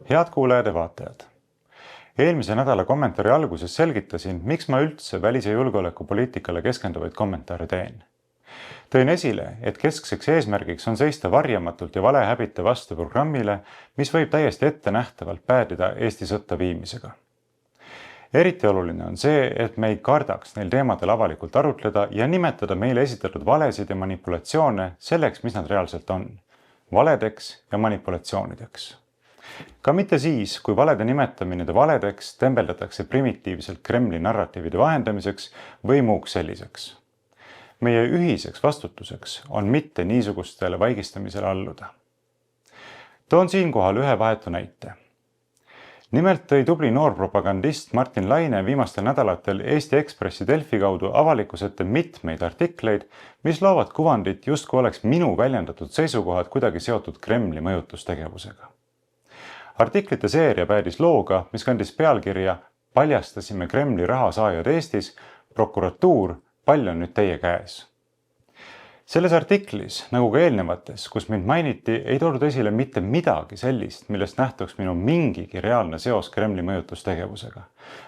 Head kuulajad ja vaatajad. Eelmise nädala kommentaari alguses selgitasin, miks ma üldse välis- ja julgeolekupoliitikale keskenduvaid kommentaare teen. Tõin esile, et keskseks eesmärgiks on seista varjamatult ja valehäbite vastu programmile, mis võib täiesti ettenähtavalt päädida Eesti sõtta viimisega. Eriti oluline on see, et me ei kardaks neil teemadel avalikult arutleda ja nimetada meile esitatud valesid ja manipulatsioone selleks, mis nad reaalselt on. Valedeks ja manipulatsioonideks. Ka mitte siis, kui valede nimetamine valedeks tembeldatakse primitiivselt Kremli narratiivide vahendamiseks või muuks selliseks. Meie ühiseks vastutuseks on mitte niisugustele vaigistamisele alluda. Toon siinkohal ühe vahetu näite. Nimelt tõi tubli noor propagandist Martin Laine viimastel nädalatel Eesti Ekspressi Delfi kaudu avalikkuse ette mitmeid artikleid, mis loovad kuvandit justkui oleks minu väljendatud seisukohad kuidagi seotud Kremli mõjutustegevusega. Artiklite seeria päädis looga, mis kandis pealkirja "Paljastasime Kremli rahasaajad Eestis, prokuratuur, pall on nüüd teie käes". Selles artiklis, nagu ka eelnevates, kus mind mainiti, ei toodud esile mitte midagi sellist, millest nähtuks minu mingigi reaalne seos Kremli mõjutustegevusega,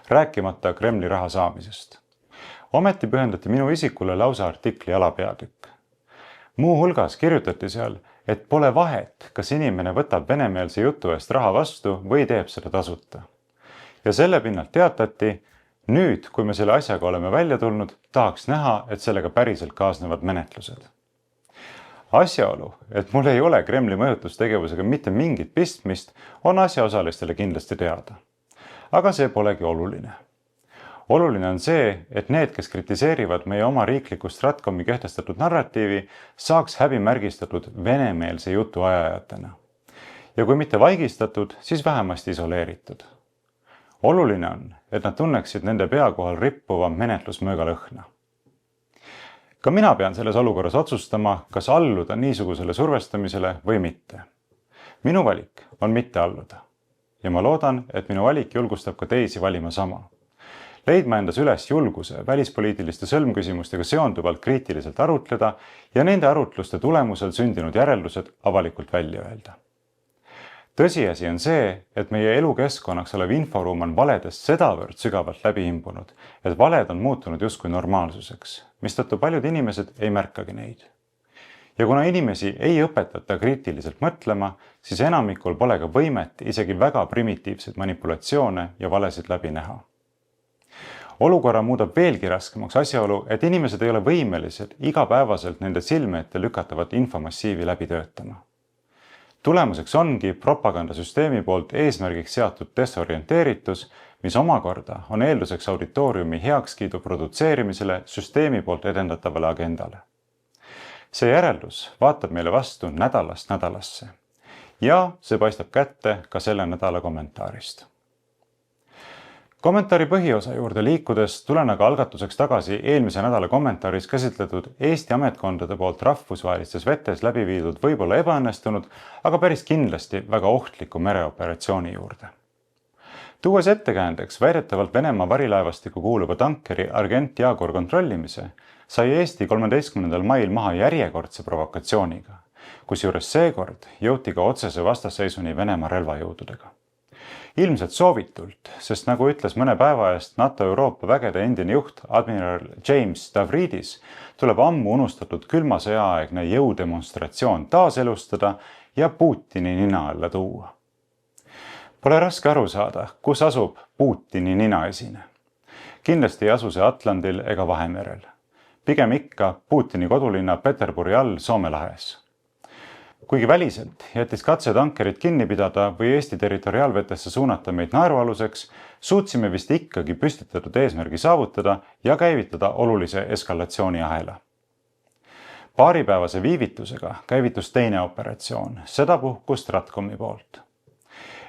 rääkimata Kremli raha saamisest. Ometi pühendati minu isikule lausa artikli alapeatükk. Muu hulgas kirjutati seal, et pole vahet, kas inimene võtab venemeelse jutu eest raha vastu või teeb seda tasuta. Ja selle pinnalt teatati, nüüd, kui me selle asjaga oleme välja tulnud, tahaks näha, et sellega päriselt kaasnevad menetlused. Asjaolu, et mul ei ole Kremli mõjutustegevusega mitte mingit pistmist, on asjaosalistele kindlasti teada. Aga see polegi oluline. Oluline on see, et need, kes kritiseerivad meie oma riikliku Stratkomi kehtestatud narratiivi, saaks häbimärgistatud venemeelse jutu ajajatena. Ja kui mitte vaigistatud, siis vähemasti isoleeritud. Oluline on, et nad tunneksid nende pea kohal rippuva menetlusmööga lõhna. Ka mina pean selles olukorras otsustama, kas alluda niisugusele survestamisele või mitte. Minu valik on mitte alluda. Ja ma loodan, et minu valik julgustab ka teisi valima sama. Leidma endas üles julguse välispoliitiliste sõlmküsimustega seonduvalt kriitiliselt arutleda ja nende arutluste tulemusel sündinud järeldused avalikult välja öelda. Tõsiasi on see, et meie elukeskkonnaks olev inforuum on valedest sedavõrd sügavalt läbi imbunud, et valed on muutunud justkui normaalsuseks, mistõttu paljud inimesed ei märkagi neid. Ja kuna inimesi ei õpetata kriitiliselt mõtlema, siis enamikul pole ka võimet isegi väga primitiivseid manipulatsioone ja valesid läbi näha. Olukorra muudab veelgi raskemaks asjaolu, et inimesed ei ole võimelised igapäevaselt nende silme ette lükatavat infomassiivi läbi töötama. Tulemuseks ongi propagandasüsteemi poolt eesmärgiks seatud desorienteeritus, mis omakorda on eelduseks auditooriumi heakskiidu produtseerimisele süsteemi poolt edendatavale agendale. See järeldus vaatab meile vastu nädalast nädalasse ja see paistab kätte ka selle nädala kommentaarist. Kommentaari põhiosa juurde liikudes tulen aga algatuseks tagasi eelmise nädala kommentaaris käsitletud Eesti ametkondade poolt rahvusvahelistes vetes läbi viidud võib-olla ebaõnnestunud, aga päris kindlasti väga ohtliku mereoperatsiooni juurde. Tuues ettekäändeks väidetavalt Venemaa varilaevastikku kuuluva tankeri Argent Jaguar kontrollimise, sai Eesti 13. mail maha järjekordse provokatsiooniga, kusjuures seekord jõuti ka otsese vastasseisuni Venemaa relvajõududega. Ilmselt soovitult, sest nagu ütles mõne päeva eest NATO Euroopa vägede endine juht admiral James Stavridis, tuleb ammu unustatud külma sõjaaegne jõudemonstratsioon taaselustada ja Putini nina alla tuua. Pole raske aru saada, kus asub Putini ninaesine. Kindlasti ei asu see Atlandil ega Vahemerel. Pigem ikka Putini kodulinna Peterburi all Soome lahes. Kuigi väliselt jättis katse tankerit kinni pidada või Eesti territoriaalvetesse suunata meid naerualuseks, suutsime vist ikkagi püstitatud eesmärgi saavutada ja käivitada olulise eskalatsiooniahela. Paaripäevase viivitusega käivitus teine operatsioon, sedapuhku Stratkomi poolt.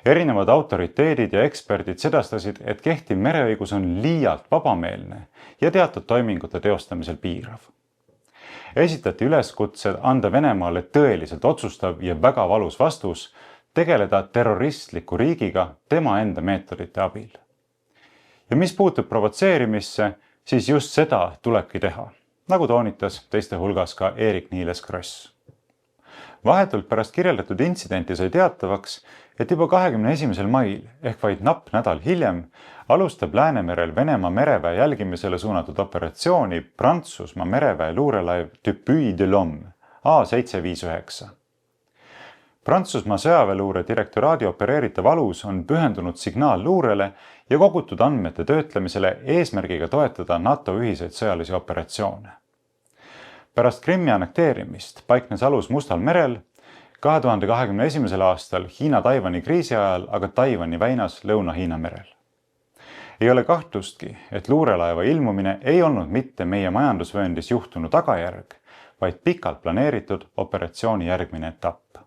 Erinevad autoriteedid ja eksperdid sedastasid, et kehtiv mereõigus on liialt vabameelne ja teatud toimingute teostamisel piirav. Esitati üleskutsed anda Venemaale tõeliselt otsustav ja väga valus vastus, tegeleda terroristliku riigiga tema enda meetodite abil. Ja mis puutub provotseerimisse, siis just seda tulebki teha, nagu toonitas teiste hulgas ka Eerik-Niiles Kross. Vahetult pärast kirjeldatud intsidenti sai teatavaks, et juba 21. mail ehk vaid napp nädal hiljem alustab Läänemerel Venemaa mereväe jälgimisele suunatud operatsiooni Prantsusmaa mereväe luurelaev Dupuy de l'Homme A759. Prantsusmaa sõjaväeluure direktoraadi opereeritav alus on pühendunud signaalluurele ja kogutud andmete töötlemisele eesmärgiga toetada NATO ühiseid sõjalisi operatsioone. Pärast Krimmi annekteerimist paiknes alus Mustal merel, 2021. aastal Hiina-Taiwani kriisi ajal aga Taiwani väinas Lõuna-Hiina merel. Ei ole kahtlustki, et luurelaeva ilmumine ei olnud mitte meie majandusvööndis juhtunu tagajärg, vaid pikalt planeeritud operatsiooni järgmine etapp.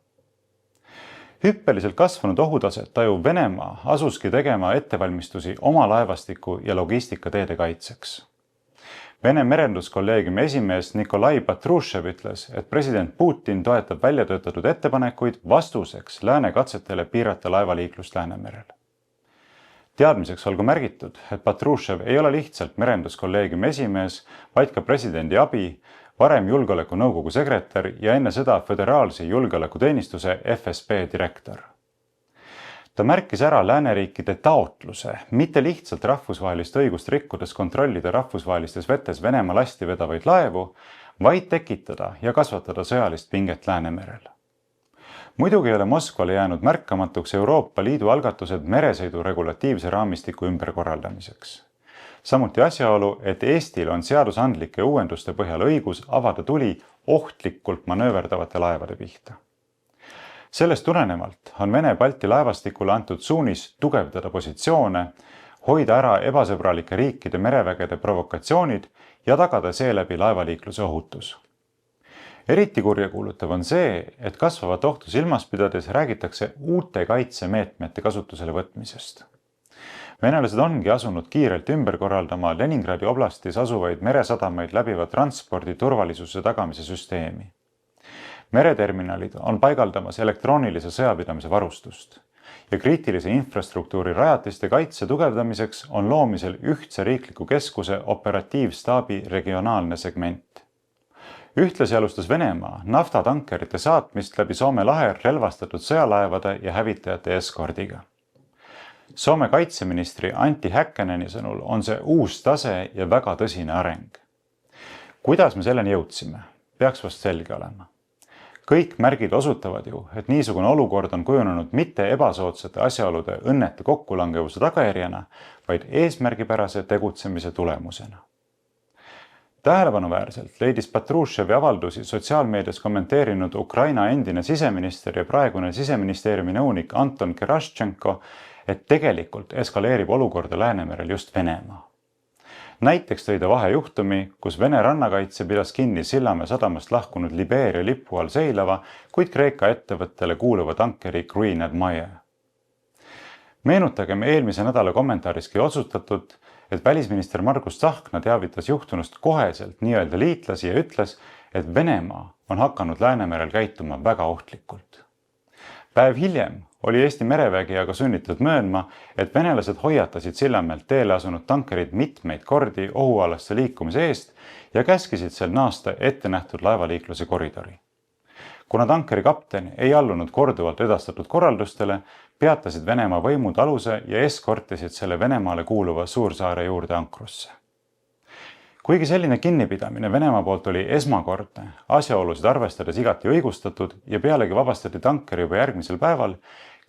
Hüppeliselt kasvanud ohutaset tajuv Venemaa asuski tegema ettevalmistusi oma laevastiku ja logistikateede kaitseks. Vene merenduskolleegiumi esimees Nikolai Patrušev ütles, et president Putin toetab väljatöötatud ettepanekuid vastuseks lääne katsetele piirata laevaliiklust Läänemerel. Teadmiseks olgu märgitud, et Patrušev ei ole lihtsalt merenduskolleegiumi esimees, vaid ka presidendi abi, varem julgeolekunõukogu sekretär ja enne seda Föderaalse julgeolekuteenistuse FSB direktor. Ta märkis ära lääneriikide taotluse mitte lihtsalt rahvusvahelist õigust rikkudes kontrollida rahvusvahelistes vetes Venemaa lasti vedavaid laevu, vaid tekitada ja kasvatada sõjalist pinget Läänemerel. Muidugi ei ole Moskvale jäänud märkamatuks Euroopa Liidu algatused meresõidu regulatiivse raamistiku ümberkorraldamiseks. Samuti asjaolu, et Eestil on seadusandlike uuenduste põhjal õigus avada tuli ohtlikult manööverdavate laevade pihta. Sellest tulenevalt on Vene-Balti laevastikule antud suunis tugevdada positsioone, hoida ära ebasõbralike riikide merevägede provokatsioonid ja tagada seeläbi laevaliikluse ohutus. Eriti kurjakuulutav on see, et kasvavat ohtu silmas pidades räägitakse uute kaitsemeetmete kasutusele võtmisest. Venelased ongi asunud kiirelt ümber korraldama Leningradi oblastis asuvaid meresadamaid läbiva transpordi turvalisuse tagamise süsteemi. Mereterminalid on paigaldamas elektroonilise sõjapidamise varustust ja kriitilise infrastruktuuri rajatiste kaitse tugevdamiseks on loomisel ühtse riikliku keskuse operatiivstaabi regionaalne segment. Ühtlasi alustas Venemaa naftatankerite saatmist läbi Soome lahe relvastatud sõjalaevade ja hävitajate eskordiga. Soome kaitseministri Antti Häkkäneni sõnul on see uus tase ja väga tõsine areng. Kuidas me selleni jõudsime? Peaks vast selge olema. Kõik märgid osutavad ju, et niisugune olukord on kujunenud mitte ebasoodsate asjaolude õnnete kokkulangevuse tagajärjena, vaid eesmärgipärase tegutsemise tulemusena. Tähelepanuväärselt leidis Patruševi avaldusi sotsiaalmeedias kommenteerinud Ukraina endine siseminister ja praegune siseministeeriumi nõunik Anton Gerašchenko, et tegelikult eskaleerib olukorda Läänemerel just Venemaa. Näiteks tõi ta vahejuhtumi, kus Vene rannakaitse pidas kinni Sillamäe sadamast lahkunud Libeeria lipu all seilava, kuid Kreeka ettevõttele kuuluva tankeri Green Admire. Meenutagem eelmise nädala kommentaariski otsustatud, et välisminister Margus Tsahkna teavitas juhtunust koheselt nii-öelda liitlasi ja ütles, et Venemaa on hakanud Läänemerel käituma väga ohtlikult. Päev hiljem oli Eesti merevägi aga sunnitud möönma, et venelased hoiatasid Sillamäelt teele asunud tankerid mitmeid kordi ohualasse liikumise eest ja käskisid sel naasta ettenähtud laevaliikluse koridori. Kuna tankeri kapten ei allunud korduvalt edastatud korraldustele, peatasid Venemaa võimud aluse ja eskortisid selle Venemaale kuuluva suursaare juurde ankrusse. Kuigi selline kinnipidamine Venemaa poolt oli esmakordne, asjaolusid arvestades igati õigustatud ja pealegi vabastati tanker juba järgmisel päeval,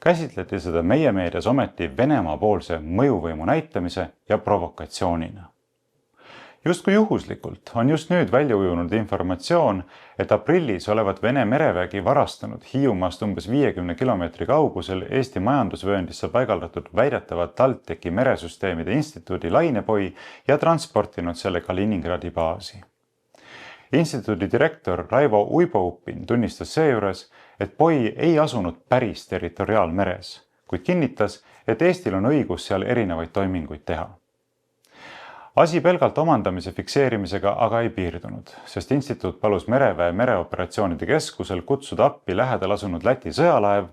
käsitleti seda meie meedias ometi Venemaa poolse mõjuvõimu näitamise ja provokatsioonina. Justkui juhuslikult on just nüüd välja ujunud informatsioon, et aprillis olevat Vene merevägi varastanud Hiiumaast umbes 50 kilomeetri kaugusel Eesti majandusvööndisse paigaldatud väidetava TalTechi meresüsteemide instituudi lainepoi ja transportinud selle Kaliningradi baasi. Instituudi direktor Raivo Uibo-Uppin tunnistas seejuures, et poi ei asunud päris territoriaalmeres, kuid kinnitas, et Eestil on õigus seal erinevaid toiminguid teha. Asi pelgalt omandamise fikseerimisega aga ei piirdunud, sest instituut palus mereväe mereoperatsioonide keskusel kutsuda appi lähedal asunud Läti sõjalaev,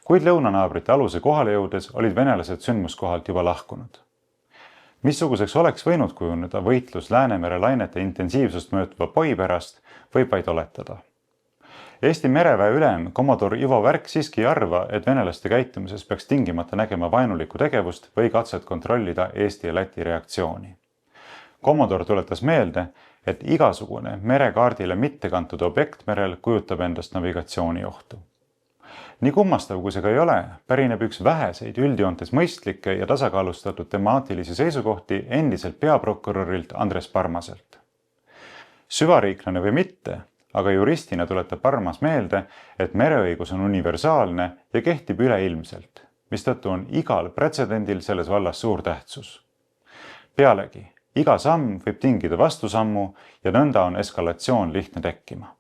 kuid lõunanaabrite aluse kohale jõudes olid venelased sündmuskohalt juba lahkunud. Missuguseks oleks võinud kujuneda võitlus Läänemere lainete intensiivsust mõõtva poi pärast, võib vaid oletada. Eesti mereväe ülem Commodore Ivo Värk siiski ei arva, et venelaste käitumises peaks tingimata nägema vaenulikku tegevust või katset kontrollida Eesti ja Läti reaktsiooni. Commodore tuletas meelde, et igasugune merekaardile mitte kantud objekt merel kujutab endast navigatsiooniohtu. Nii kummastav, kui see ka ei ole, pärineb üks väheseid üldjoontes mõistlikke ja tasakaalustatud temaatilisi seisukohti endiselt peaprokurörilt Andres Parmaselt. Süvariiklane või mitte, aga juristina tuletab Parmas meelde, et mereõigus on universaalne ja kehtib üleilmselt, mistõttu on igal pretsedendil selles vallas suur tähtsus. Pealegi, iga samm võib tingida vastusammu ja nõnda on eskalatsioon lihtne tekkima.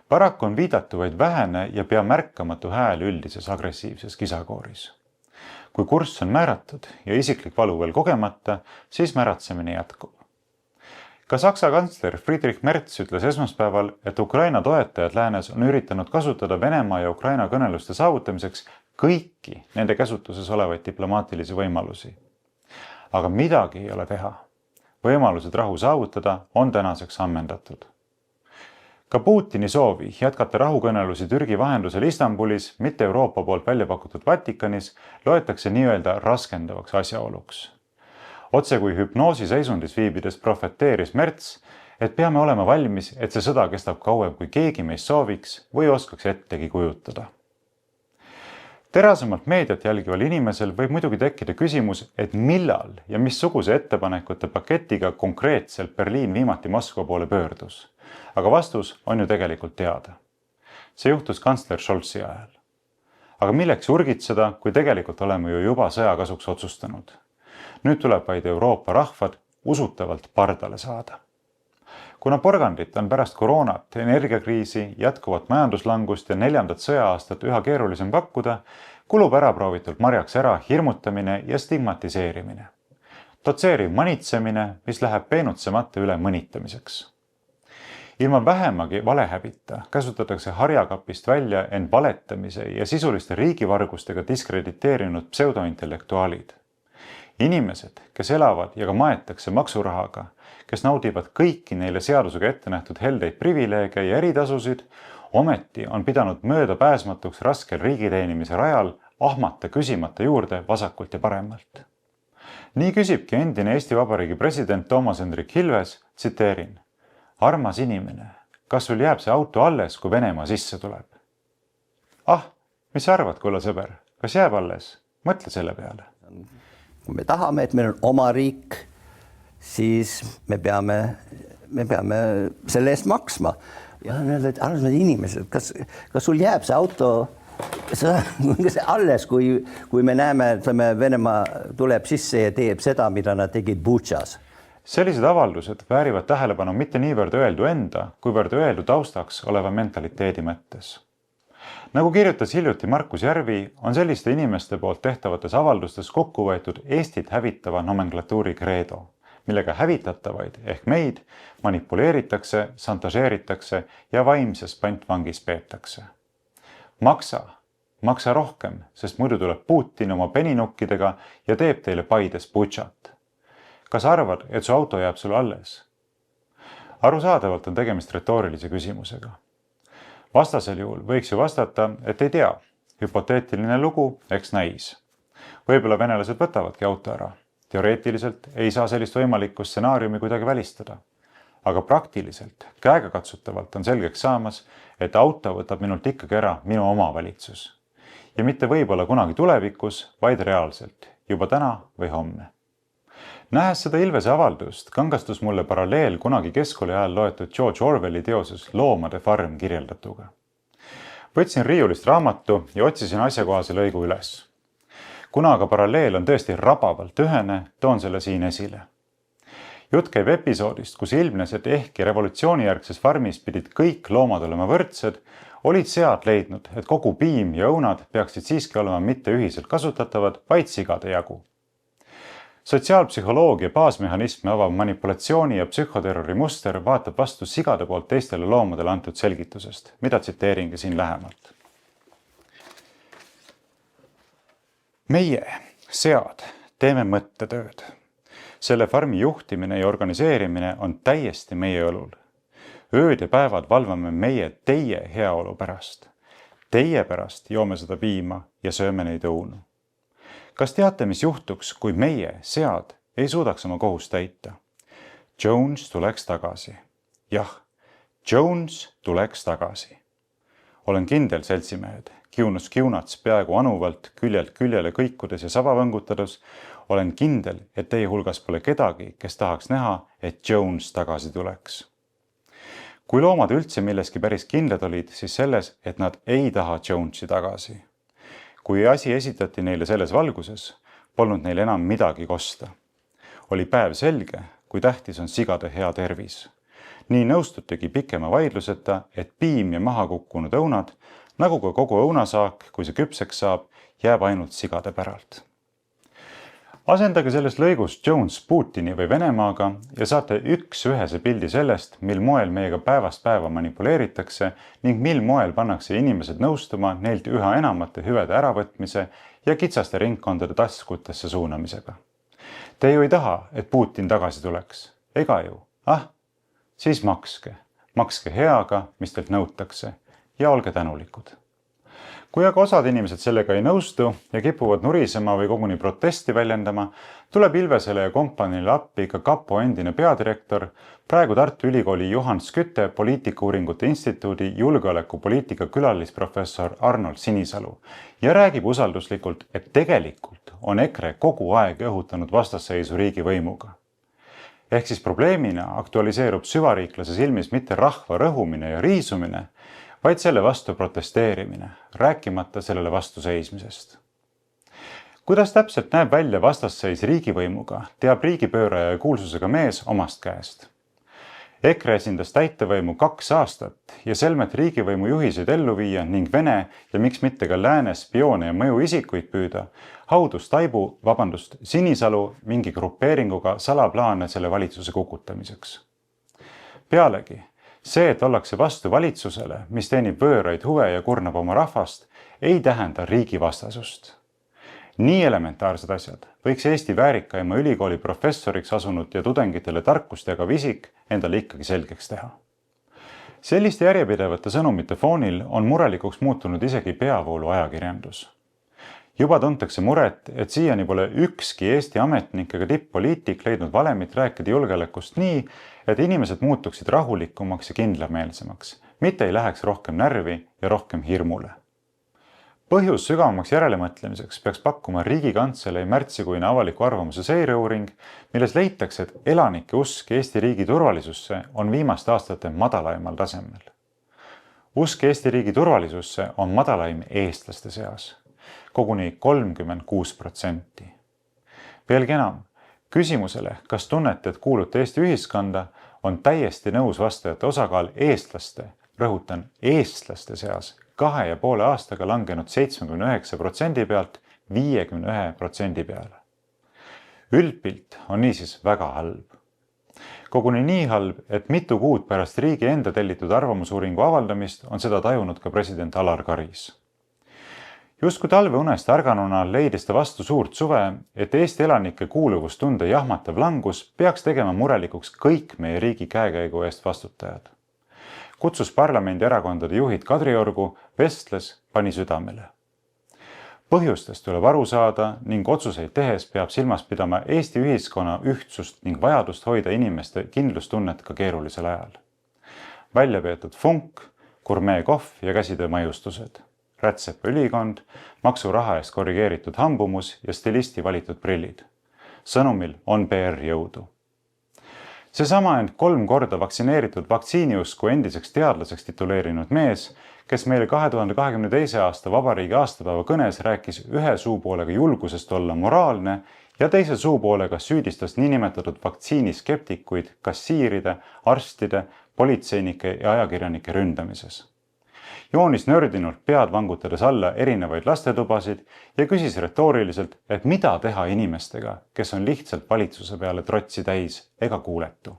Paraku on viidatu vaid vähene ja pea märkamatu hääl üldises agressiivses kisakooris. Kui kurss on määratud ja isiklik valu veel kogemata, siis märatsemine jätkub. Ka Saksa kantsler Friedrich Merz ütles esmaspäeval, et Ukraina toetajad läänes on üritanud kasutada Venemaa ja Ukraina kõneluste saavutamiseks kõiki nende käsutuses olevaid diplomaatilisi võimalusi. Aga midagi ei ole teha. Võimalused rahu saavutada on tänaseks ammendatud. Ka Putini soovi jätkata rahukõnelusi Türgi vahendusel Istanbulis, mitte Euroopa poolt välja pakutud Vatikanis, loetakse nii-öelda raskendavaks asjaoluks. Otse kui hüpnoosi seisundis viibides profeteeris Merz, et peame olema valmis, et see sõda kestab kauem kui keegi meist sooviks või oskaks ettegi kujutada. Terasemalt meediat jälgival inimesel võib muidugi tekkida küsimus, et millal ja missuguse ettepanekute paketiga konkreetselt Berliin viimati Moskva poole pöördus. Aga vastus on ju tegelikult teada. See juhtus kantsler Scholzi ajal. Aga milleks urgitseda, kui tegelikult oleme ju juba sõja kasuks otsustanud? Nüüd tuleb vaid Euroopa rahvad usutavalt pardale saada. Kuna porgandit on pärast koroonat, energiakriisi, jätkuvat majanduslangust ja 4. sõjaaastat üha keerulisem pakkuda, kulub äraproovitult marjaks ära hirmutamine ja stigmatiseerimine. Dotseeriv manitsemine, mis läheb peenutsemata üle mõnitamiseks. Ilma vähemagi valehäbita käsutatakse harjakapist välja end valetamise ja sisuliste riigivargustega diskrediteerinud pseudointellektuaalid. Inimesed, kes elavad ja ka maetakse maksurahaga, kes naudivad kõiki neile seadusega ette nähtud heldeid privileege ja eritasusid, ometi on pidanud möödapääsmatuks raskel riigiteenimise rajal ahmata küsimata juurde vasakult ja paremalt. Nii küsibki endine Eesti Vabariigi president Toomas Hendrik Ilves, tsiteerin: "Armas inimene, kas sul jääb see auto alles, kui Venemaa sisse tuleb?" Ah, mis sa arvad, kulla sõber, kas jääb alles? Mõtle selle peale. Kui me tahame, et meil on oma riik, siis me peame selle eest maksma. Ja öelda, et armas inimesed, kas sul jääb see auto alles, kui me näeme, et Venemaa tuleb sisse ja teeb seda, mida nad tegid Butšas? Sellised avaldused väärivad tähelepanu mitte niivõrd öeldu enda, kuivõrd öeldu taustaks oleva mentaliteedi mõttes. Nagu kirjutas hiljuti Markus Järvi, on selliste inimeste poolt tehtavates avaldustes kokku võetud Eestit hävitava nomenklatuuri kreedo, millega hävitatavaid ehk meid manipuleeritakse, šantažeeritakse ja vaimses pantvangis peetakse. Maksa rohkem, sest muidu tuleb Putin oma peninukkidega ja teeb teile Paides Butšat. Kas arvad, et su auto jääb sul alles? Arusaadavalt on tegemist retoorilise küsimusega. Vastasel juhul võiks ju vastata, et ei tea. Hüpoteetiline lugu, eks näis. Võib-olla venelased võtavadki auto ära. Teoreetiliselt ei saa sellist võimalikku stsenaariumi kuidagi välistada. Aga praktiliselt, käegakatsutavalt on selgeks saamas, et auto võtab minult ikkagi ära minu oma valitsus. Ja mitte võib-olla kunagi tulevikus, vaid reaalselt, juba täna või homme. Nähes seda Ilvese avaldust, kangastus mulle paralleel kunagi keskkooli ajal loetud George Orwelli teoses Loomade farm kirjeldatuga. Võtsin riiulist raamatu ja otsisin asjakohase lõigu üles. Kuna aga paralleel on tõesti rabavalt ühene, toon selle siin esile. Jutt käib episoodist, kus ilmnes, et ehkki revolutsioonijärgses farmis pidid kõik loomad olema võrdsed, olid sead leidnud, et kogu piim ja õunad peaksid siiski olema mitte ühiselt kasutatavad, vaid sigade jagu. Sotsiaalpsühholoogia baasmehhanismi avav manipulatsiooni ja psühhoterrori muster vaatab vastu sigade poolt teistele loomadele antud selgitusest, mida tsiteeringi siin lähemalt. Meie, sead, teeme mõttetööd. Selle farmi juhtimine ja organiseerimine on täiesti meie õlul. ööd ja päevad valvame meie teie heaolu pärast. Teie pärast joome seda piima ja sööme neid õunu. Kas teate, mis juhtuks, kui meie, sead, ei suudaks oma kohust täita? Jones tuleks tagasi. Jah, Jones tuleks tagasi. Olen kindel, seltsimehed, kiunus kiunats peaaegu anuvalt küljelt küljele kõikudes ja saba võngutades, olen kindel, et teie hulgas pole kedagi, kes tahaks näha, et Jones tagasi tuleks. Kui loomad üldse milleski päris kindlad olid, siis selles, et nad ei taha Jonesi tagasi. Kui asi esitati neile selles valguses, polnud neil enam midagi kosta. Oli päev selge, kui tähtis on sigade hea tervis. Nii nõustutigi pikema vaidluseta, et piim ja maha kukkunud õunad, nagu ka kogu õunasaak, kui see küpseks saab, jääb ainult sigade päralt. Asendage selles lõigus Jones Putini või Venemaaga ja saate üks-ühese pildi sellest, mil moel meiega päevast päeva manipuleeritakse ning mil moel pannakse inimesed nõustuma neilt üha enamate hüvede äravõtmise ja kitsaste ringkondade taskutesse suunamisega. Te ju ei taha, et Putin tagasi tuleks. Ega ju? Siis makske heaga, mis teilt nõutakse ja olge tänulikud. Kui aga osad inimesed sellega ei nõustu ja kipuvad nurisema või koguni protesti väljendama, tuleb Ilvesele ja kompaniile appi ka kapo endine peadirektor, praegu Tartu Ülikooli Johan Skytte poliitikauuringute instituudi julgeolekupoliitika külalisprofessor Arnold Sinisalu ja räägib usalduslikult, et tegelikult on EKRE kogu aeg õhutanud vastasseisu riigivõimuga. Ehk siis probleemina aktualiseerub süvariiklase silmis mitte rahva rõhumine ja riisumine, vaid selle vastu protesteerimine, rääkimata sellele vastu seismisest. Kuidas täpselt näeb välja vastasseis riigivõimuga, teab riigipööraja ja kuulsusega mees omast käest. EKRE esindas täitevõimu 2 aastat ja selmet riigivõimu juhiseid ellu viia ning Vene ja miks mitte ka lääne spioone ja mõjuisikuid püüda, haudus Sinisalu mingi grupeeringuga salaplaane selle valitsuse kukutamiseks. Pealegi, see, et ollakse vastu valitsusele, mis teenib võõraid huve ja kurnab oma rahvast, ei tähenda riigivastasust. Nii elementaarsed asjad võiks Eesti väärikaima ülikooli professoriks asunud ja tudengitele tarkust jagav isik endale ikkagi selgeks teha. Selliste järjepidevate sõnumite foonil on murelikuks muutunud isegi peavoolu ajakirjandus. Juba tuntakse muret, et siiani pole ükski Eesti ametnik ega tipp-poliitik leidnud valemit rääkida julgeolekust nii, et inimesed muutuksid rahulikumaks ja kindlameelsemaks, mitte ei läheks rohkem närvi ja rohkem hirmule. Põhjus sügavamaks järelemõtlemiseks peaks pakkuma Riigikantselei märtsikuine avaliku arvamuse seireuuring, milles leitakse, et elanike usk Eesti riigi turvalisusse on viimaste aastate madalaimal tasemel. Usk Eesti riigi turvalisusse on madalaim eestlaste seas, koguni 36%. Veelgi enam, küsimusele, kas tunnete, et kuulute Eesti ühiskonda, on täiesti nõus vastajate osakaal eestlaste, rõhutan eestlaste seas, 2,5 aastaga langenud 79% pealt 51% peale. Üldpilt on niisiis väga halb. Koguni nii halb, et mitu kuud pärast riigi enda tellitud arvamusuuringu avaldamist on seda tajunud ka president Alar Karis. Justkui talveunest ärganuna leidis ta vastu suurt suve, et Eesti elanike kuuluvustunde jahmatav langus peaks tegema murelikuks kõik meie riigi käekäigu eest vastutajad. Kutsus parlamendi erakondade juhid Kadriorgu, vestles, pani südamele. Põhjustest tuleb aru saada ning otsuseid tehes peab silmas pidama Eesti ühiskonna ühtsust ning vajadust hoida inimeste kindlustunnet ka keerulisel ajal. Välja peetud funk, gurmeekohv ja käsitöö maiustused, rätsepa ülikond, maksuraha eest korrigeeritud hambumus ja stilisti valitud prillid. Sõnumil on PR jõudu. Seesama end 3 korda vaktsineeritud vaktsiiniusku endiseks teadlaseks tituleerinud mees, kes meile 2022. aasta vabariigi aastapäeva kõnes rääkis ühe suupoolega julgusest olla moraalne ja teise suupoolega süüdistas niinimetatud vaktsiiniskeptikuid kassiiride, arstide, politseinike ja ajakirjanike ründamises. Joonis nördinult pead vangutades alla erinevaid lastetubasid ja küsis retooriliselt, et mida teha inimestega, kes on lihtsalt valitsuse peale trotsi täis ega kuuletu.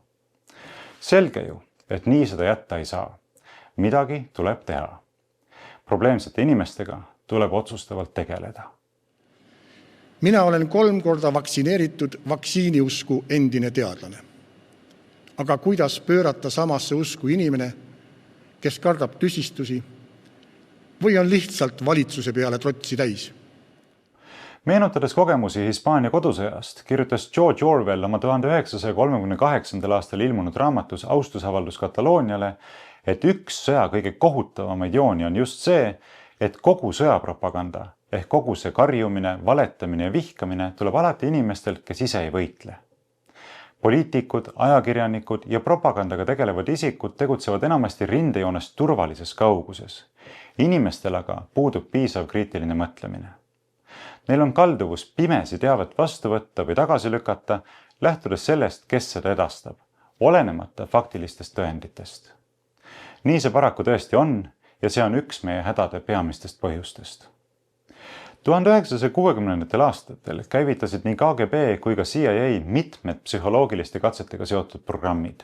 Selge ju, et nii seda jätta ei saa. Midagi tuleb teha. Probleemsete inimestega tuleb otsustavalt tegeleda. Mina olen 3 korda vaktsineeritud vaktsiiniusku endine teadlane. aga kuidas pöörata samasse usku inimene, kes kardab tüsistusi või on lihtsalt valitsuse peale trotsi täis? Meenutades kogemusi Hispaania kodusõjast, kirjutas George Orwell oma 1938. aastal ilmunud raamatus Austusavaldus Katalooniale, et üks sõja kõige kohutavamaid jooni on just see, et kogu sõjapropaganda ehk kogu see karjumine, valetamine ja vihkamine tuleb alati inimestelt, kes ise ei võitle. Poliitikud, ajakirjanikud ja propagandaga tegelevad isikud tegutsevad enamasti rindejoonest turvalises kauguses. Inimestel aga puudub piisav kriitiline mõtlemine. Neil on kalduvus pimesi teavet vastu võtta või tagasi lükata, lähtudes sellest, kes seda edastab, olenemata faktilistest tõenditest. Nii see paraku tõesti on ja see on üks meie hädade peamistest põhjustest. 1960. aastatel käivitasid nii KGB kui ka CIA mitmed psühholoogiliste katsetega seotud programmid.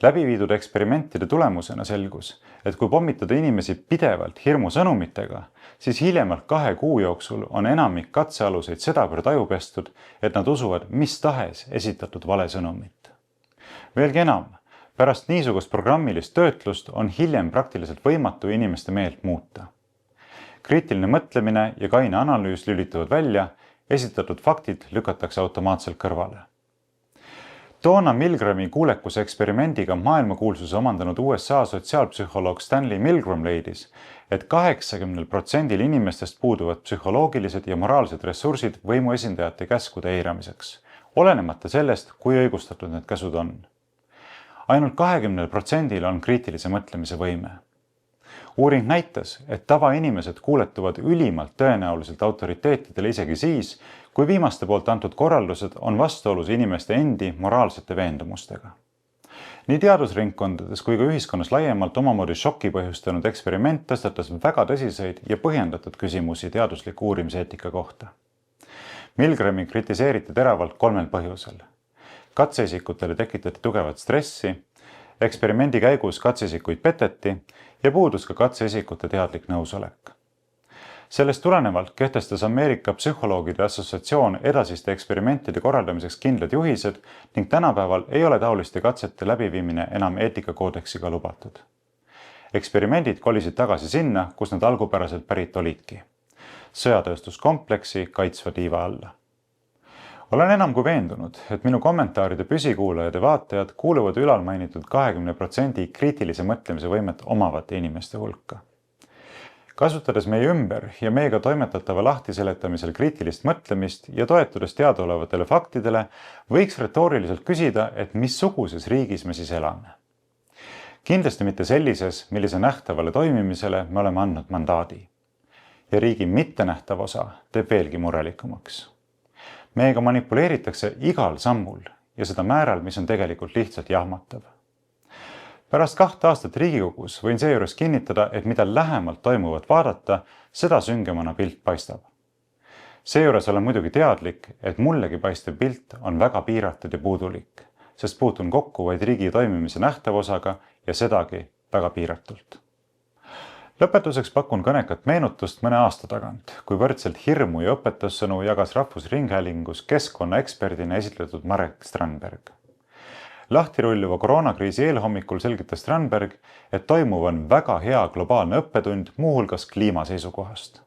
Läbiviidud eksperimentide tulemusena selgus, et kui pommitada inimesi pidevalt hirmusõnumitega, siis hiljemalt 2 kuu jooksul on enamik katsealuseid sedavõrd ajupestud, et nad usuvad mis tahes esitatud valesõnumit. Veelgi enam, pärast niisugust programmilist töötlust on hiljem praktiliselt võimatu inimeste meelt muuta. Kriitiline mõtlemine ja kaine analüüs lülituvad välja, esitatud faktid lükatakse automaatselt kõrvale. Toona Milgrami kuulekuse eksperimendiga maailmakuulsuse omandanud USA sotsiaalpsühholoog Stanley Milgram leidis, et 80% inimestest puuduvad psühholoogilised ja moraalsed ressursid võimuesindajate käskude eiramiseks, olenemata sellest, kui õigustatud need käsud on. Ainult 20% on kriitilise mõtlemise võime. Uuring näitas, et tavainimesed kuuletuvad ülimalt tõenäoliselt autoriteetidele isegi siis, kui viimaste poolt antud korraldused on vastuolus inimeste endi moraalsete veendumustega. Nii teadusringkondades kui ka ühiskonnas laiemalt omamoodi šoki põhjustanud eksperiment tõstatas väga tõsiseid ja põhjendatud küsimusi teadusliku uurimiseetika kohta. Milgrami kritiseeriti teravalt 3 põhjusel. Katseisikutele tekitati tugevat stressi, eksperimendi käigus katseisikuid peteti ja puudus ka katseisikute teadlik nõusolek. Sellest tulenevalt kehtestas Ameerika Psühholoogide Assotsiatsioon edasiste eksperimentide korraldamiseks kindlad juhised ning tänapäeval ei ole taoliste katsete läbiviimine enam eetikakoodeksiga lubatud. Eksperimendid kolisid tagasi sinna, kus nad algupäraselt pärit olidki. Sõjatööstuskompleksi kaitsva tiiva alla. Olen enam kui veendunud, et minu kommentaaride püsikuulajad ja vaatajad kuuluvad ülalmainitud 20% kriitilise mõtlemise võimet omavate inimeste hulka. Kasutades meie ümber ja meiega toimetatava lahtiseletamisel kriitilist mõtlemist ja toetudes teadaolevatele faktidele, võiks retooriliselt küsida, et missuguses riigis me siis elame. Kindlasti mitte sellises, millise nähtavale toimimisele me oleme andnud mandaadi. Ja riigi mittenähtav osa teeb veelgi murelikumaks. Meiega manipuleeritakse igal sammul ja seda määral, mis on tegelikult lihtsalt jahmatav. Pärast 2 aastat Riigikogus võin seejuures kinnitada, et mida lähemalt toimuvat vaadata, seda süngemana pilt paistab. Seejuures olen muidugi teadlik, et mullegi paistev pilt on väga piiratud ja puudulik, sest puutun kokku vaid riigi toimimise nähtavosaga ja sedagi väga piiratult. Lõpetuseks pakun kõnekat meenutust mõne aasta tagant, kui võrdselt hirmu ja õpetussõnu jagas Rahvusringhäälingus keskkonnaeksperdina esitletud Marek Strandberg. Lahtirulluva koroonakriisi eelhommikul selgitas Strandberg, et toimuv on väga hea globaalne õppetund muuhulgas kliima seisukohast.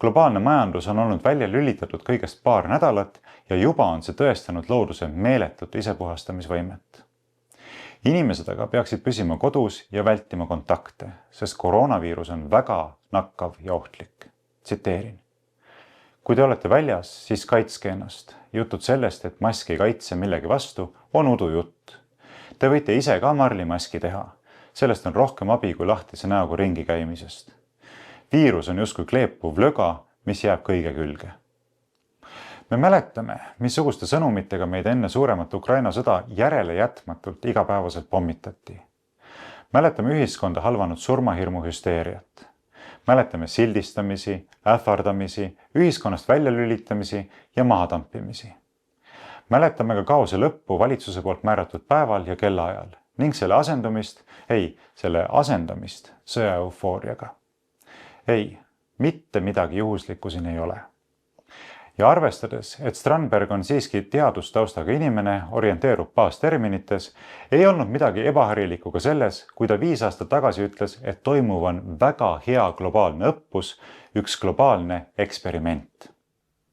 Globaalne majandus on olnud välja lülitatud kõigest 2 nädalat ja juba on see tõestanud looduse meeletut isepuhastamisvõimet. Inimesed aga peaksid püsima kodus ja vältima kontakte, sest koroonaviirus on väga nakkav ja ohtlik. Tsiteerin. Kui te olete väljas, siis kaitske ennast. Jutud sellest, et mask ei kaitse millegi vastu, on udujutt. Te võite ise ka marlimaski teha. Sellest on rohkem abi kui lahtise näoga ringi käimisest. Viirus on justkui kleepuv löga, mis jääb kõige külge. Me mäletame, missuguste sõnumitega meid enne suuremat Ukraina sõda järele jätmatult igapäevaselt pommitati. Mäletame ühiskonda halvanud surmahirmu hüsteeriat. Mäletame sildistamisi, ähvardamisi, ühiskonnast väljalülitamisi ja mahatampimisi. Mäletame ka kaose lõppu valitsuse poolt määratud päeval ja kellaajal ning selle asendamist sõjaeufooriaga. Ei, mitte midagi juhuslikku siin ei ole. Ja arvestades, et Strandberg on siiski teadustaustaga inimene, orienteerub baasterminites, ei olnud midagi ebaharilikku ka selles, kui ta 5 aastat tagasi ütles, et toimuv on väga hea globaalne õppus, üks globaalne eksperiment.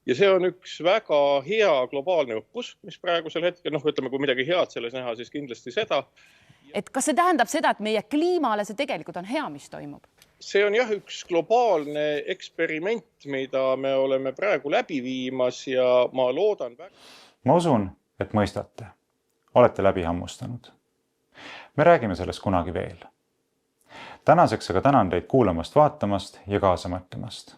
Ja see on üks väga hea globaalne õppus, mis praegusel hetkel, ütleme, kui midagi head selles näha, siis kindlasti seda. Et kas see tähendab seda, et meie kliimale see tegelikult on hea, mis toimub? See on jah üks globaalne eksperiment, mida me oleme praegu läbi viimas ja ma loodan väga. Ma usun, et mõistate. Olete läbi hammustanud. Me räägime sellest kunagi veel. Tänaseks aga tänan teid kuulamast, vaatamast ja kaasa mõtlemast.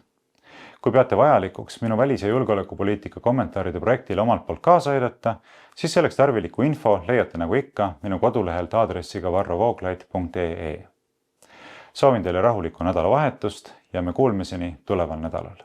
Kui peate vajalikuks minu välis- ja julgeolekupoliitika kommentaaride projektile omalt poolt kaasa aidata, siis selleks tarviliku info leiate nagu ikka minu kodulehelt aadressiga varrovooglaid.ee. Soovin teile rahulikku nädalavahetust ja me kuulmiseni tuleval nädalal.